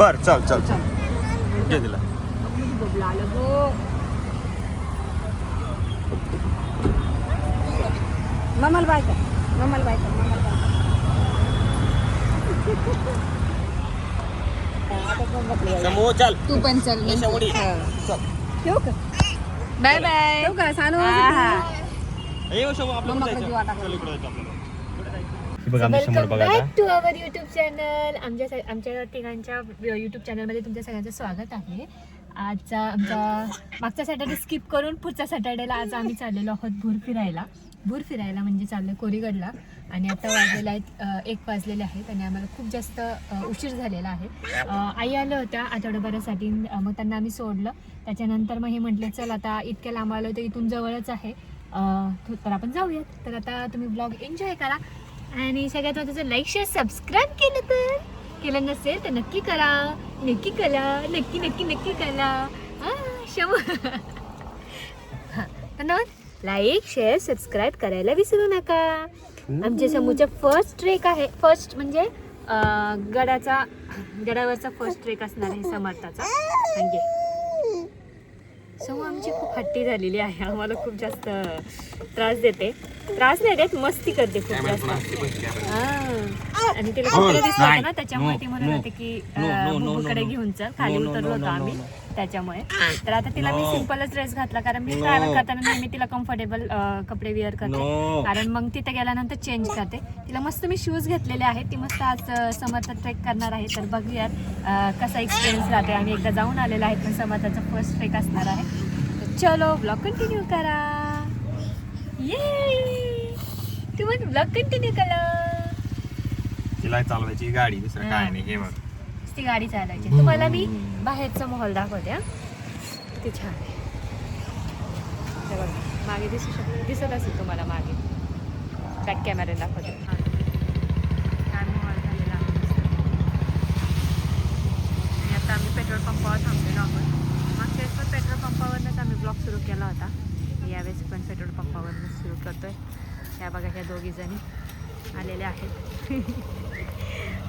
बर चल चल चल घे तिला. बबला आलं गो. मम्माला बाय कर, मम्माला बाय कर, मम्माला बाय कर. समूह चल. तू पण चल. समोडी. ठेवू का? Bye bye. ठेवू का? सानू ये समूह आपलं कुठे जीवा जायचं? टाकला. चल इकडे जायचं आपल्याला. बघा आमच्या समोर वेलकम बघा बॅक आता. To our YouTube channel. आमच्या तिघांच्या युट्यूब चॅनलमध्ये तुमच्या सगळ्यांचं स्वागत आहे. आजचा आमचा मागचा सॅटर्डे स्किप करून पुढच्या सॅटर्डेला आज आम्ही चाललेलो आहोत भूर फिरायला म्हणजे चाललो कोरीगडला. आणि आता वाजलेला आहेत 1 वाजलेले आहेत आणि आम्हाला खूप जास्त उशीर झालेला आहे. आई आल्या होत्या आठवड्याभरासाठी, मग त्यांना आम्ही सोडलं. त्याच्यानंतर मग हे म्हटले चल आता इतक्या लांब आलो तर इथून जवळच आहे तर आपण जाऊयात. तर आता तुम्ही ब्लॉग एन्जॉय करा आणि सगळ्यात महत्त्वाचं लाईक शेअर सबस्क्राईब केलं नसेल तर नक्की करा. नक्की करा शम धन्यवाद. लाईक शेअर सबस्क्राईब करायला विसरू नका. आमच्या समूहचा फर्स्ट ट्रेक आहे. फर्स्ट म्हणजे गडावरचा फर्स्ट ट्रेक असणार आहे समर्थाचा. समूह आमची खूप हट्टी झालेली आहे. आम्हाला खूप जास्त त्रास नाही देत, मस्ती करते खूप जास्त. आणि तिला कुत्रा दिसलं होतं ना त्याच्यामुळे ती म्हणत होते की बुबूकडे घेऊन चल. खाली उतरलो होतो आम्ही त्याच्यामुळे. तर आता तिला मी सिम्पलच ड्रेस घातला कारण मी ट्रॅव्हल करताना नेहमी तिला कम्फर्टेबल कपडे वेअर करते कारण मग तिथे गेल्यानंतर चेंज करते. तिला मस्त मी शूज घेतलेले आहेत. ती मस्त आज समर्थ ट्रेक करणार आहे. तर बघूयात कसा एक्सपिरियन्स राहते. आम्ही एकदा जाऊन आलेला आहे पण समर्थाचा फर्स्ट ट्रेक असणार आहे. तर चलो ब्लॉग कंटिन्यू करा. ये तुम्ही ब्लॉग कंटिन्यू करा. तिला चालवायची गाडी दुसरं काय नाही. हे बघ ती गाडी चालायची. तुम्हाला मी बाहेरचा माहोल दाखवते. किती छान आहे. हे बघा मागे दिसत असेल तुम्हाला. मागे बॅक कॅमेरा दाखवते. छान माहोल झालेला आहे. आणि आता आम्ही पेट्रोल पंपावर थांबलेलो आहोत. मागच्या वेळेस पण पेट्रोल पंपावरनंच आम्ही ब्लॉग सुरू केला होता. यावेळेस पण पेट्रोल पंपावरनंच सुरू करतोय. ह्या बघा ह्या 2 जणी आलेल्या आहेत.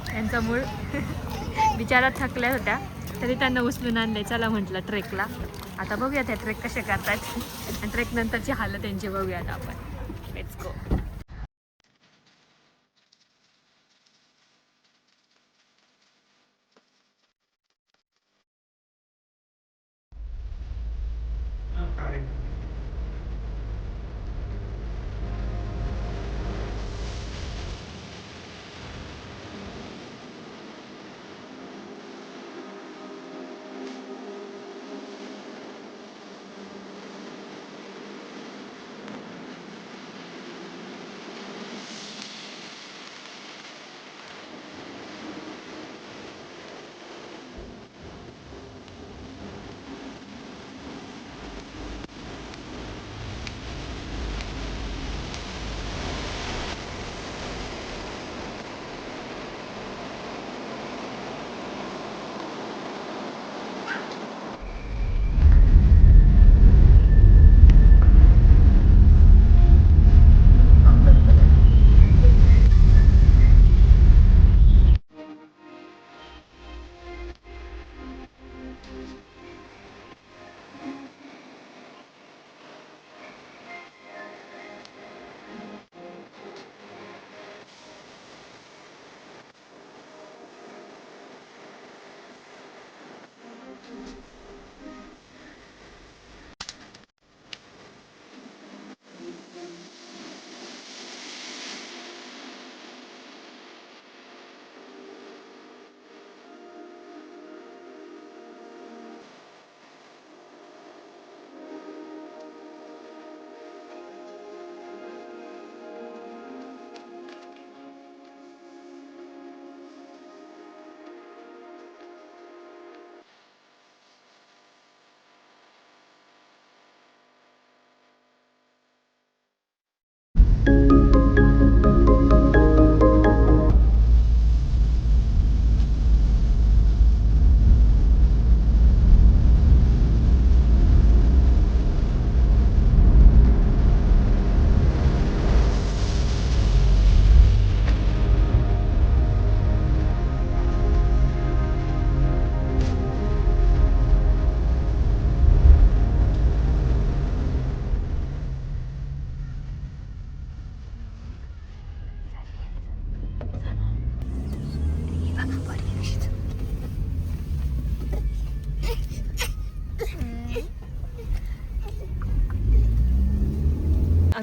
त्यांचा मूळ बिचारा थकल्या होत्या तरी त्यांना उचलून आणले. चला म्हटलं ट्रेकला. आता बघूयात हे ट्रेक कसे करतात आणि ट्रेक नंतरची हालत त्यांची बघूयात आपण. Let's go.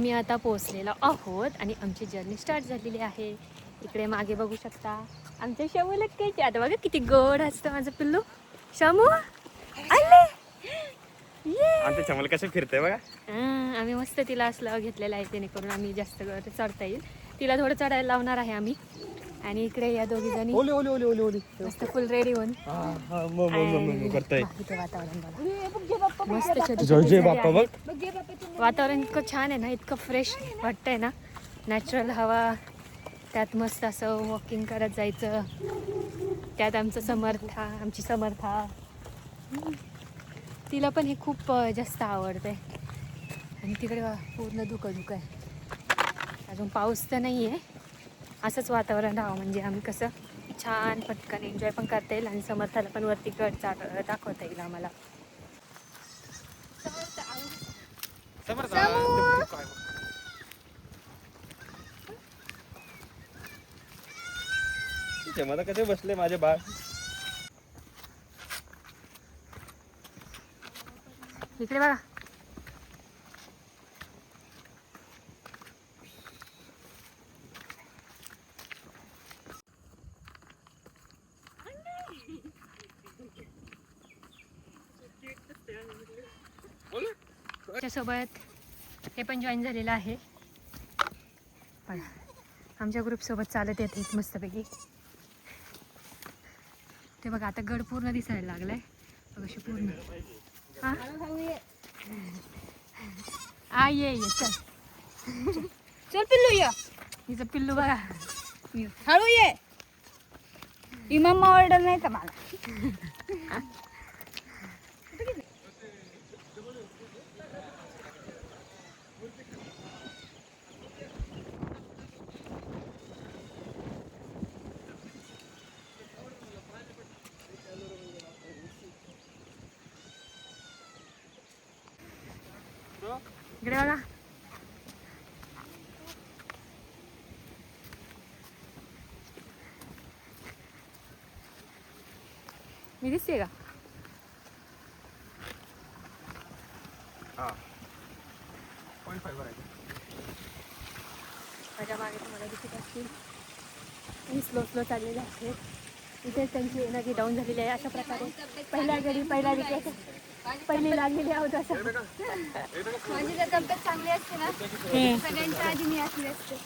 आम्ही आता पोहोचलेलो आहोत आणि आमची जर्नी स्टार्ट झालेली आहे. इकडे मागे बघू शकता आमच्या शमूला काय आता बघा किती गोड असतं माझं पिल्लू. शमू आले आमच्या चमल कसं फिरतंय बघा. आम्ही मस्त तिला असलं घेतलेलं आहे जेणेकरून आम्ही जास्त चढता येईल. तिला थोडं चढायला लावणार आहे आम्ही. आणि इकडे या दोघी जणी ओली ओली ओली ओली ओली मस्त फुल रेडी होऊन करताय. इथे वातावरण बघा मस्त छोटे जय जय छोटे बाप्पा झाडे बघ. आहेत. वातावरण इतकं छान आहे ना, इतकं फ्रेश वाटतंय ना, नॅचरल हवा, त्यात मस्त असं वॉकिंग करत जायचं. त्यात आमची समर्था तिला पण हे खूप जास्त आवडतंय. आणि तिकडे पूर्ण धुकं आहे. अजून पाऊस तर नाही आहे. असंच वातावरण राहावं म्हणजे आम्ही कसं छान पटकन एन्जॉय पण करता येईल आणि समर्थाला पण वरती गड दाखवता येईल आम्हाला. मला कसे बसले माझे बाळ. इकडे बघा त्याच्यासोबत हे पण जॉईन झालेलं आहे. बघा आमच्या ग्रुपसोबत चालत येते मस्तपैकी. ते बघा आता गड पूर्ण दिसायला लागलाय बघा पूर्ण. हा ये चल चल पिल्लू ये. हिचं पिल्लू बघा. हळू ये. इमाम ऑर्डर नाही का मला. इकडे बघा मी दिसते का. माझ्या मागे तुम्हाला दिसत असतील मी स्लो चाललेले आहे. इथेच त्यांची एनर्जी डाऊन झालेली आहे. अशा प्रकारे पहिल्या विकेट पहिली लागलेली आहोत असं. माझी जर तब्येत चांगली असते ना सगळ्यांच्या आधी मी असली असते.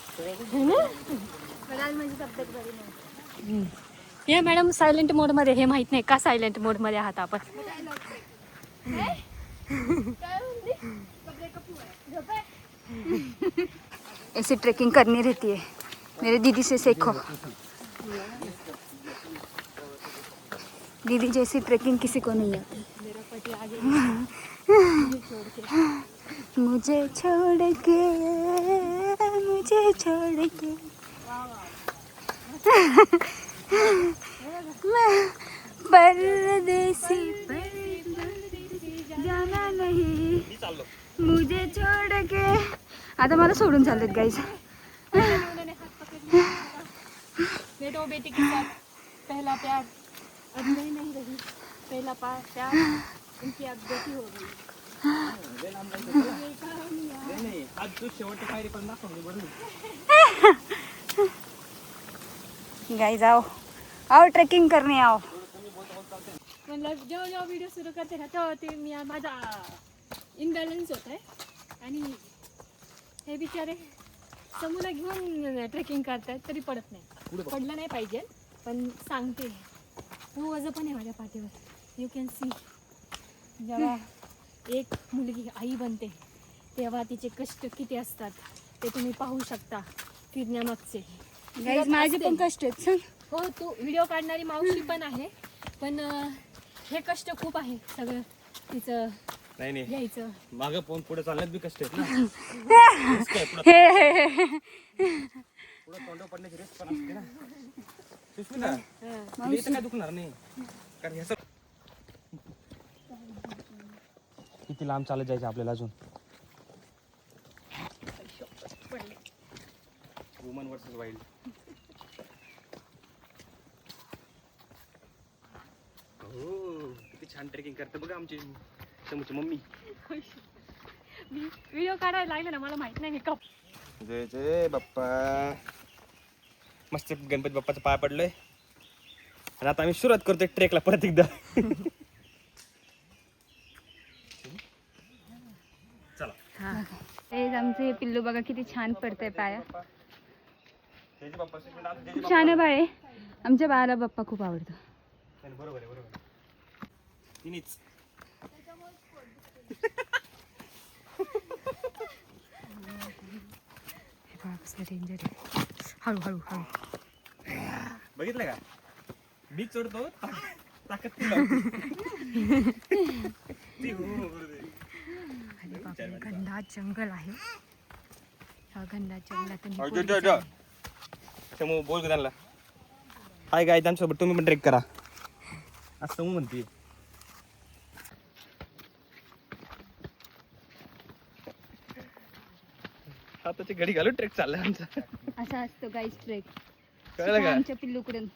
पण आज माझी तब्येत बरी नाही. हे मॅडम सायलेंट मोडमध्ये. हे माहित नाही का सायलेंट मोडमध्ये आहात आपण. ऐसी ट्रेकिंग करनी रहती है. मेरे दीदी से सीखो. दीदी जैसी ट्रेकिंग किसी को नहीं आती. मुझे छोड़ के परदेसी जाना नहीं मुझे छोड़ के. आता मला सोडून चाललेत गाईज. बेटो बेटी के साथ पहला प्यार अब नहीं रही. पहला प्यार उनकी अब बेटी हो गई. आज तू शेवटची पायरी पण दाखवली बरोबर. गाइस आओ ट्रेकिंग करने आओ. मतलब जेव्हा व्हिडिओ सुरू करते ना तेव्हा ते मी माझा इनबॅलन्स होत आहे. आणि हे बिचारे समूला घेऊन ट्रेकिंग करतात तरी पडत नाही. पडलं नाही पाहिजे पण सांगते हो वजन पण आहे माझ्या पाठीवर. You can see. जेव्हा एक मुलगी आई बनते तेव्हा तिचे कष्ट किती असतात ते तुम्ही पाहू शकता फिरण्यामागचे. गाइस माझे पण कष्ट आहेत. हो तू व्हिडिओ काढणारी मावशी पण आहे पण हे कष्ट खूप आहे सगळं तिचं नाही घ्यायचं. मागं पाहून पुढे चालण्यात बी कष्ट आहेत ना. पुढे तोंड पडण्याची रिस्क पण असते ना. सुष्मिता तुला इथं काय दुखणार नाही कारण ह्याचं किती लांब चालत जायचं आपल्याला अजून. Woman versus wild. हो किती छान ट्रेकिंग करते बघा आमची समूची मम्मी. व्हिडिओ काढायला लागले ना, मला माहित नाही मी कप. जय जय बाप्पा. मस्त गणपती बाप्पाचा पाय पडलोय आणि आता आम्ही सुरुवात करतोय ट्रेकला परत एकदा. चला. तेच आमचे पिल्लू बघा किती छान पडतंय पाया. जय जय बाप्पा. खूप छान आहे बाळे. आमच्या बाळाला बाप्पा खूप आवडतो. बरोबर आहे बरोबर. तिनीच. डेंजर आहे. हळू हळू हळू. बघितलं का मी चढतो ताकद घनदाट जंगल आहे. हा घनदाट जंगलात बोल का त्यांना हाय गाय त्यांच्यासोबत तुम्ही पण ट्रेक करा असं म्हणते. हाताची घडी घालून ट्रेक चाललाय आमचा. असा असतो गाईस ट्रेक. कळलं का आमच्या पिल्लूकडून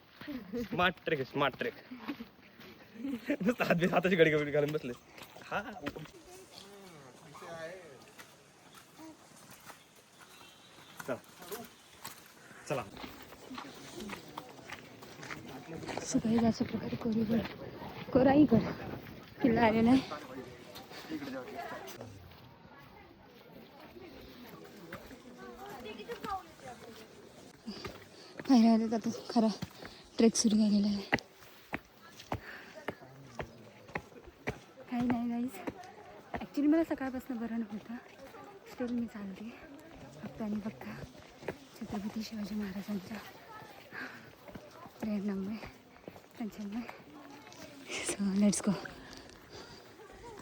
स्मार्ट ट्रेक आहे स्मार्ट ट्रेक. हाताची घडी घालून बसले. हा चला. सगळे अशा प्रकारे कोराईगड किल्ला आलेला आहे. पायऱ्या आता खरा ट्रेक सुरू झालेला आहे. काही नाही गाईज, ॲक्च्युली मला सकाळपासून बरं नव्हतं. स्टिल मी चालते फक्त आणि फक्त छत्रपती शिवाजी महाराजांच्या प्रेरणामुळे, त्यांच्यामुळे. So let's go.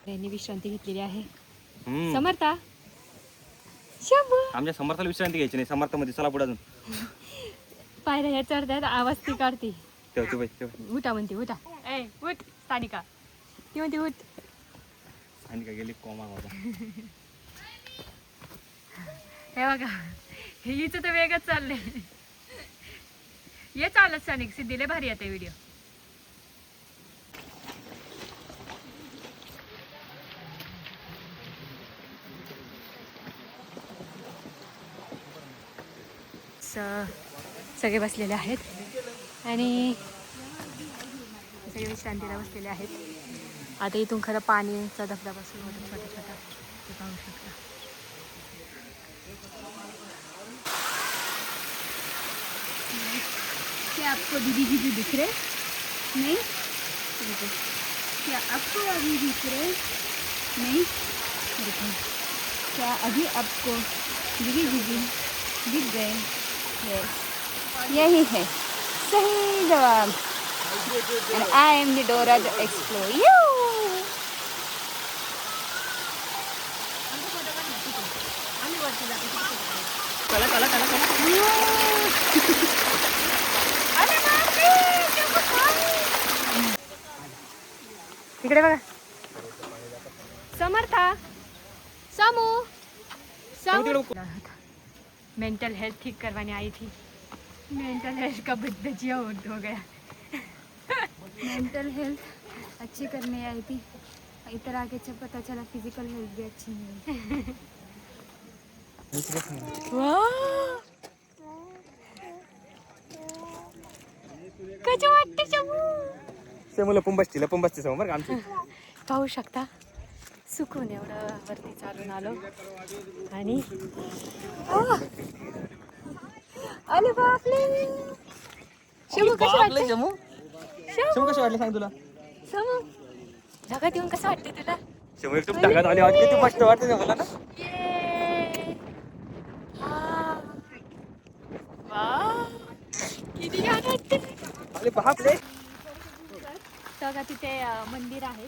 यांनी विश्रांती घेतलेली आहे. हम्म. समर्था शंभू आमच्या समर्थाला विश्रांती घ्यायची नाही. समर्थामध्ये चला पुढे अजून पायऱ्या ह्या चढतात, आवाज ती काढते. ठेवतो बाई ठेव. उठा म्हणते उठा. ए उठ स्थानिका. ती म्हणते उठ. आणि काय गेली कोमा होता. हे बघा हिचं तर वेगच चाललंय. ये चालत स्थानिक सिद्धीले भारी येते व्हिडिओ. सगळे बसलेले आहेत आणि सगळे विश्रांतीला बसलेले आहेत. आता इथून खरं पाणीचा धबधबा सुरू होतो छोटा छोटा, ते पाहू शकता. क्या आपको दीदी दीदी दिख रहे नहीं? क्या आपको अभी दिख रहे नहीं? देखो क्या अभी आपको दीदी दीदी दिख गए? Yes. यही है सही जवाब. And I am the Dora the Explorer. चला चला चला चला. इकडे बघा. समर्था समू समू मेंटल हेल्थ ठीक करवाने आई थी. मेंटल हेल्थ का बदबजिया हो गया. मेंटल हेल्थ अच्छी करने आई थी, इधर आके जब पता चला फिजिकल हेल्थ भी अच्छी नहीं है. कसं वाटतं समू? समोर लपून बसते समोर आमची. पाहू शकता सुकून एवढं वरती चालून आलो आणि अरे बापले. शंभू कसं वाटलं? शमू कशी वाटली सांग तुला. समू जगात येऊन कसं वाटते तुला? शमू एकदम ढगात आली आवाज किती मस्त वाटते मला ना. किती छान वाटते. अरे बापले. बघा तिथे मंदिर आहे.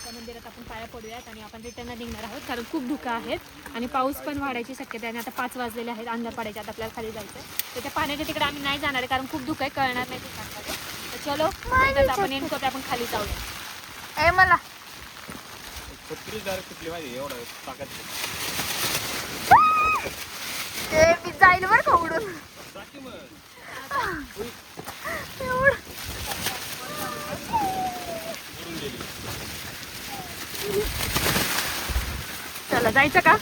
त्या मंदिरात आपण पाया पडूयात आणि आपण रिटर्न निघणार आहोत कारण खूप धुकं आहेत आणि पाऊस पण वाढायची शक्यता आहे. आणि आता 5 वाजलेले आहेत, अंधार पडायचे. आता आपल्याला खाली जायचं तर त्या पाण्याच्या तिकडे आम्ही नाही जाणार आहे कारण खूप धुकं आहे, कळणार नाही दुकानमध्ये. तर चलो आपण एंड करतो, आपण खाली जाऊया. ए मला कुठली माहिती एवढं ताकद मी जाईल बरं का उडून. चला जायचं का?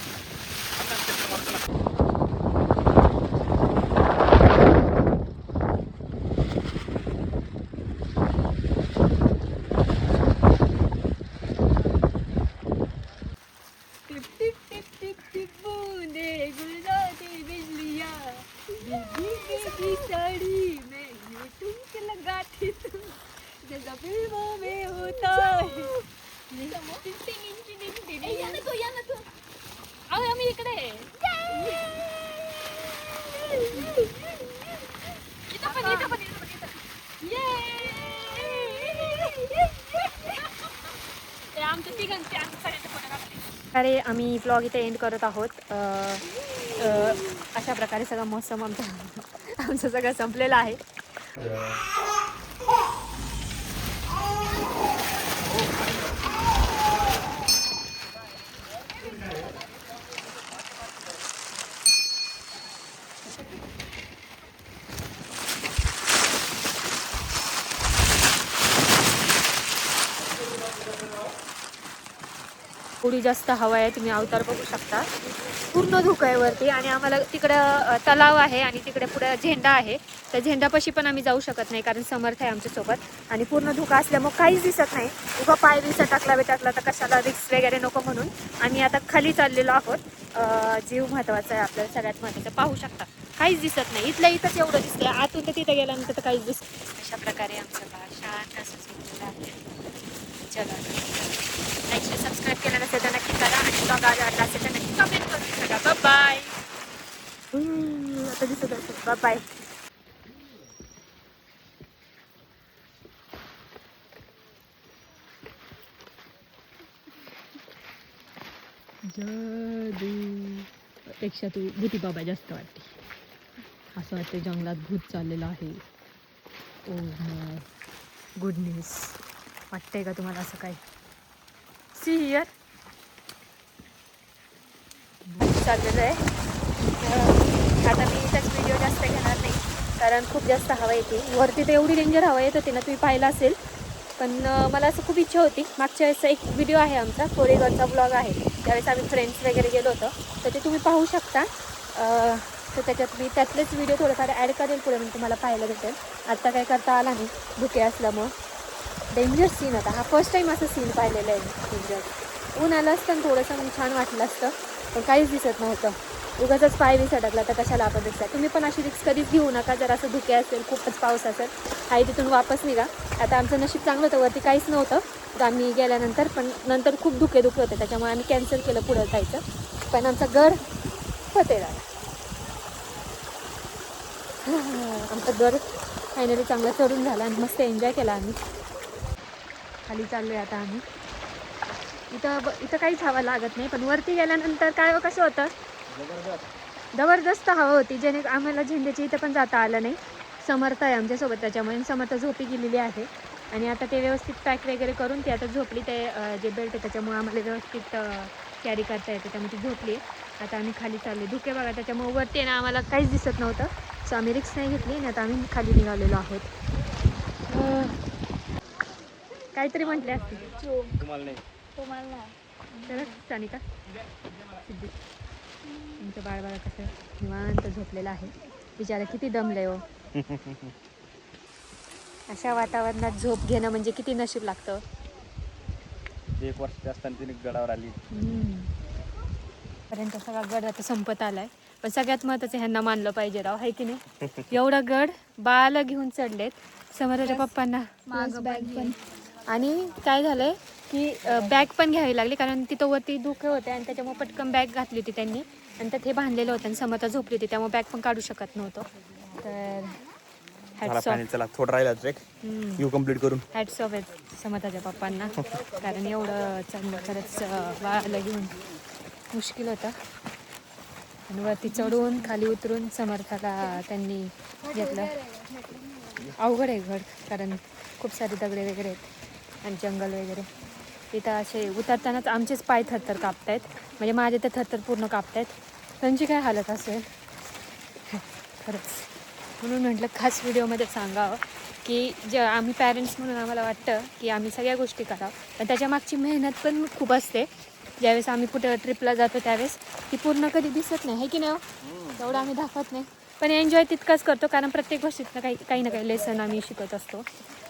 Tip tip tip tip tip बूंदे गुलजाती बिजलियां भीगी भीगी साड़ी में ये ठुमके लगाती तुम जैसा फिल्मों में होता है. अहो आम्ही इकडे आहे. इथं पण, इथं पण, इथं पण, इथं. ते आमच्या तिघांचे आमच्या सगळ्यांचे फोटो काढले. अरे आम्ही व्लॉग इथे एंड करत आहोत. अशा प्रकारे सगळा मौसम आमचं सगळं संपलेलं आहे. थोडी जास्त हवा आहे. तुम्ही अवतार बघू शकता. पूर्ण धुकं आहे वरती आणि आम्हाला तिकडं तलाव आहे आणि तिकडे पुढे झेंडा आहे. त्या झेंडापाशी पण आम्ही जाऊ शकत नाही कारण समर्थ आहे आमच्यासोबत आणि पूर्ण धुकं असल्यामुळे काहीच दिसत नाही. उभा पाय बिसा टाकला तर कशाला रिस्क वगैरे नको म्हणून आम्ही आता खाली चाललेलो आहोत. जीव महत्त्वाचा आहे आपल्याला, सगळ्यात महत्त्वाचं. पाहू शकता काहीच दिसत नाही. इथल्या इथंच एवढं दिसते. आतून तर तिथं गेल्यानंतर तर काहीच दिसत. अशा प्रकारे आमचं बाळ शांत असं झोपलेलं आहे. चला लाईक सबस्क्राईब केलं नसेल तर नक्की करा आणि ब्लॉग आवडला असेल तर नक्की कमेंट करून सांगा. बाय. आता दिसत असेल. बाय. पेक्षा तू भूती बाबा जास्त वाटते. असं वाटते जंगलात भूत चाललेलं आहे. ओ गुडनेस. वाटतंय का तुम्हाला असं काही? सी हिअर चाललेलं आहे. आता मी त्याच व्हिडिओ जास्त घेणार नाही कारण खूप जास्त हवा येते. वरती तर एवढी डेंजर हवा येत होती ना, तुम्ही पाहिला असेल. पण मला असं खूप इच्छा होती. मागच्या वेळेस एक व्हिडिओ आहे आमचा, कोरेगावचा ब्लॉग आहे. त्यावेळेस आम्ही फ्रेंड्स वगैरे गेलो होतो तर ते तुम्ही पाहू शकता. तर त्याच्यात मी त्यातलेच व्हिडिओ थोडंफार ॲड करेल पुढे, म्हणजे तुम्हाला पाहायला भेटेल. आत्ता काय करता आला नाही धुके असल्यामुळं. डेंजर सीन होता. हा फर्स्ट टाईम असं सीन पाहिलेलं आहे डेंजर. ऊन आलं असतं थोडंसं मग छान वाटलं असतं पण काहीच दिसत नव्हतं. उगाचच पाय बी सटकला तर कशाला आपण दिसता. तुम्ही पण अशी रिस्क कधीच घेऊ नका. जर असं धुके असेल, खूपच पाऊस असेल, आई तिथून वापस निघा. आता आमचं नशीब चांगलं होतं, वरती काहीच नव्हतं तर आम्ही गेल्यानंतर. पण नंतर खूप धुके होते त्याच्यामुळे आम्ही कॅन्सल केलं पुढं जायचं. पण आमचं गड फतेला. आमचं गड फायनली चांगलं चढून झालं आणि मस्त एन्जॉय केला आम्ही. खाली चाललो आहे आता आम्ही. इथं काहीच हवा लागत नाही पण वरती गेल्यानंतर काय कसं होतं, जबरदस्त हवा होती. जेणे आम्हाला झेंड्याची इथं पण जाता आलं नाही. समर्थ आहे आमच्यासोबत त्याच्यामुळे. समर्थ झोपी गेलेली आहे आणि आता ते व्यवस्थित पॅक वगैरे करून ती आता झोपली. ते जे बेल्ट आहे त्याच्यामुळे आम्हाला व्यवस्थित कॅरी करता येते त्यामुळे ती झोपली. आता आम्ही खाली चालले. धुके बघा त्याच्यामुळे वरती ना आम्हाला काहीच दिसत नव्हतं सो आम्ही रिक्स नाही घेतली आणि आता आम्ही खाली निघालेलो आहोत. काहीतरी म्हटले असते तुम्हाला नाही. चला सानिका. सिद्धी तुमचं बाळ बाळा कसं निवांत झोपलेलं आहे. बिचारा किती दमले हो. अशा वातावरणात झोप घेणं म्हणजे किती नशीब लागतं. 1 वर्ष असताना तिने गडावर आली. पर्यंत सगळा गड आता संपत आलाय. पण सगळ्यात महत्त्वाचं ह्यांना मानलं पाहिजे राव, आहे की नाही. एवढा गड बाळाला घेऊन चढलेत. समोरच्या पप्पांना बॅग पण. आणि काय झालंय की बॅग पण घ्यावी लागली कारण तिथं वरती धुके होते आणि त्याच्यामुळे पटकन बॅग घातली होती त्यांनी आणि त्यात हे बांधलेलं होतं आणि समर्थ झोपली होती त्यामुळे बॅग पण काढू शकत नव्हतं. तर चला थोडं राहिला ट्रेक यू कम्प्लीट करून. हॅट्स ऑफ आहेत समर्थाच्या पप्पांना कारण एवढं चांगलं खरंच बाळाला घेऊन मुश्किल होतं. आणि वरती चढून खाली उतरून समर्थाला त्यांनी घेतलं. अवघड आहे गड कारण खूप सारे दगडे वगैरे आहेत आणि जंगल वगैरे. इथं असे उतरतानाच आमचेच पाय थरथर कापत आहेत. म्हणजे माझे तर थरथर पूर्ण कापत आहेत. त्यांची काय हालत असेल खरंच. म्हणून म्हटलं खास व्हिडिओमध्ये सांगावं की जे आम्ही पॅरेंट्स म्हणून आम्हाला वाटतं की आम्ही सगळ्या गोष्टी करावं पण त्याच्या मागची मेहनत पण खूप असते. ज्यावेळेस आम्ही कुठं ट्रिपला जातो त्यावेळेस ती पूर्ण कधी दिसत नाही, आहे की नाही हो? तेवढं आम्ही दाखवत नाही, पण एन्जॉय तितकंच करतो, कारण प्रत्येक गोष्टीतनं काही ना काही लेसन आम्ही शिकत असतो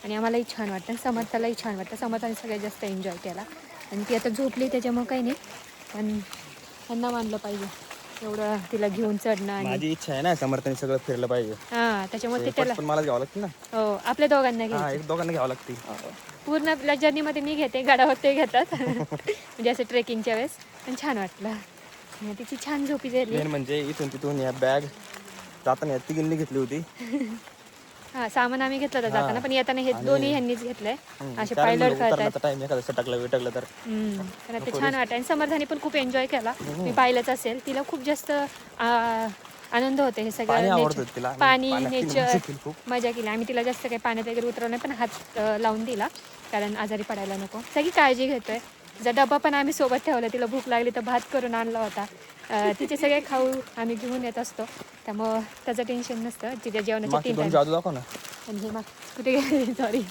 आणि आम्हालाही छान वाटतं आणि समर्थालाही छान वाटतं. समर्थाने सगळ्यात जास्त एन्जॉय केला आणि ती आता झोपली त्याच्यामुळं काही नाही, पण त्यांना मानलं पाहिजे एवढं तिला घेऊन चढणं आणि माझी इच्छा आहे ना समर्थाने सगळं फिरलं पाहिजे. हां त्याच्यामुळे ते त्याला पण मला घ्यावं लागतं ना. हो आपल्या दोघांना हा घ्यायचं एक दोघांना घ्यावं लागते. पूर्ण आपल्या जर्नीमध्ये मी घेते, गाडावर ते घेतात म्हणजे असं ट्रेकिंगच्या वेळेस, पण छान वाटलं आणि तिची छान झोपी झाली. मेन म्हणजे इथून तिथून या बॅग जाताना या तिघींनी घेतली होती. हा सामान आम्ही घेतलं होतं जाताना, पण येताना हे दोन्ही ह्यांनीच घेतलंय. असे कारण पायलट उतरण्याचा करतात टाइम एखादा सटकलं विटकलं तर पण ते छान वाटतं आणि समर्थाने पण खूप एन्जॉय केला. मी पाहिलंच असेल, तिला खूप जास्त आनंद होते हे पाणी सगळं आवडतं नेचर, तिला. पाणी पाण्यात ती नेचर मजा केली खूप. मजा केली. आम्ही तिला जास्त काही पाण्यात वगैरे उतरवलं नाही, पण हात लावून दिला कारण आजारी पडायला नको. सगळी काळजी घेतोय. जर डबा पण आम्ही सोबत ठेवला, तिला भूक लागली तर भात करून आणला होता. तिचे सगळे खाऊ आम्ही घेऊन येत असतो, त्यामुळं त्याचं टेन्शन नसतं. तिच्या जेवणाचे मागची 3 दोन टाइम. जादू दाखव ना. आणि हे मग कुठे गेले सॉरी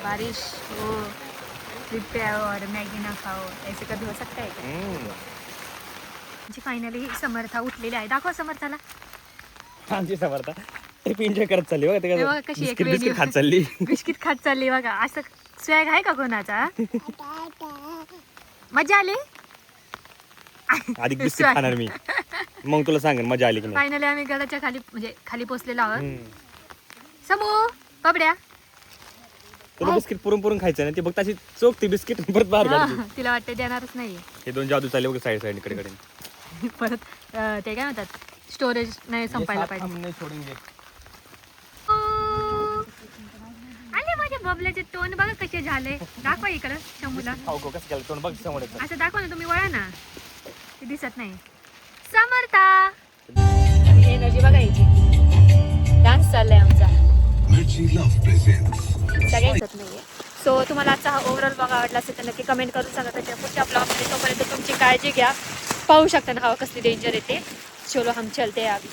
बारिश हो ट्रिप पे आओ और मैगी ना खाओ, ऐसे कधी हो सकता है क्या? जी फायनली समर्था उठलेली आहे. दाखव समर्थाला. आमची समर्था ट्रिप एन्जॉय करत चालली बघा. ते हे बघा कशी एक बिस्किट खात चालली. बिस्किट खात चालली बघा. असं स्वॅग आहे का कोणाचा? मजा आली. आधी बिस्किट खाणार मी, मग तुला सांगेन मजा आली की नाही. फायनली आम्ही गडाच्या खाली म्हणजे खाली पोचलेलो आहोत. समू बाबड्या तुला बिस्किट पुरून खायचं ना, ते बघ तशी चोख ती बिस्किट परत बाहेर काढते. तिला वाटते देणारच नाही. हे दोन जादू चालले बघ साईड इकडे परत ते काय म्हणतात स्टोरेज नाही संपायला पाहिजे. आले माझ्या बबल्याचे तोंड बघा कसे झाले. दाखवा इकडं शंभूला. कसं केलं तोंड बघ समोर येतं. असं दाखवा ना, तुम्ही वळा ना, ते दिसत नाही. समर्था एनर्जी बघायची. डान्स चाललाय आमचा सगळ्यांच नाहीये. सो तुम्हाला आजचा हा ओव्हरऑल ब्लॉग आवडला असेल तर नक्की कमेंट करून सांगा. त्याच्या पुढच्या ब्लॉगमध्ये तोपर्यंत तुमची काळजी घ्या. पाहू शकता ना हवा कसली डेंजर येते. चलो हम चलते अभी.